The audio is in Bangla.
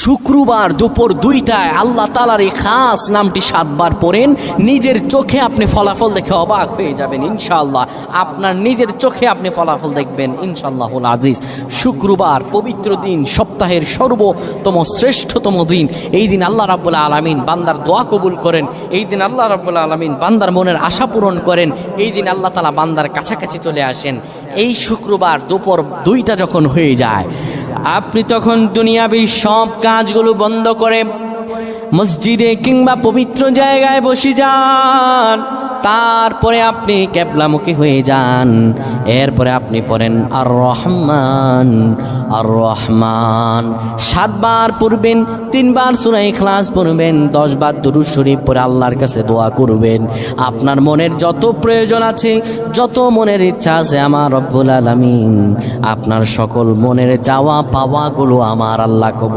শুক্রবার দুপুর 2টায় আল্লাহ তাআলার এই খাস নামটি 7 বার পড়েন, নিজের চোখে আপনি ফলাফল দেখে অবাক হয়ে যাবেন ইনশাআল্লাহ। আপনার নিজের চোখে আপনি ফলাফল দেখবেন ইনশাআল্লাহুল আজিজ। শুক্রবার পবিত্র দিন, সপ্তাহের সর্বোত্তম শ্রেষ্ঠতম দিন। এই দিন আল্লাহ রাব্বুল আলামিন বান্দার দোয়া কবুল করেন, এই দিন আল্লাহ রাব্বুল আলামিন বান্দার মনের আশা পূরণ করেন, এই দিন আল্লাহ তাআলা বান্দার কাছাকাছি চলে আসেন। এই শুক্রবার দুপুর 2টা যখন হয়ে যায়, আপনি তখন দুনিয়াবী সব কাজগুলো বন্ধ করে মসজিদে কিংবা পবিত্র জায়গায় বসে যান। তারপরে আপনি কিবলামুখী হয়ে যান। এরপরে আপনি পড়েন আর রহমান আর রহমান 7 বার পড়বেন, 3 বার সূরা ইখলাস পড়বেন, 10 বার দুরূদ শরীফ পড়ে আল্লাহর কাছে দোয়া করবেন। আপনার মনের যত প্রয়োজন আছে, যত মনের ইচ্ছা আছে, আমার রব্বুল আলামিন আপনার সকল মনের চাওয়া পাওয়াগুলো আমার আল্লাহ কবুল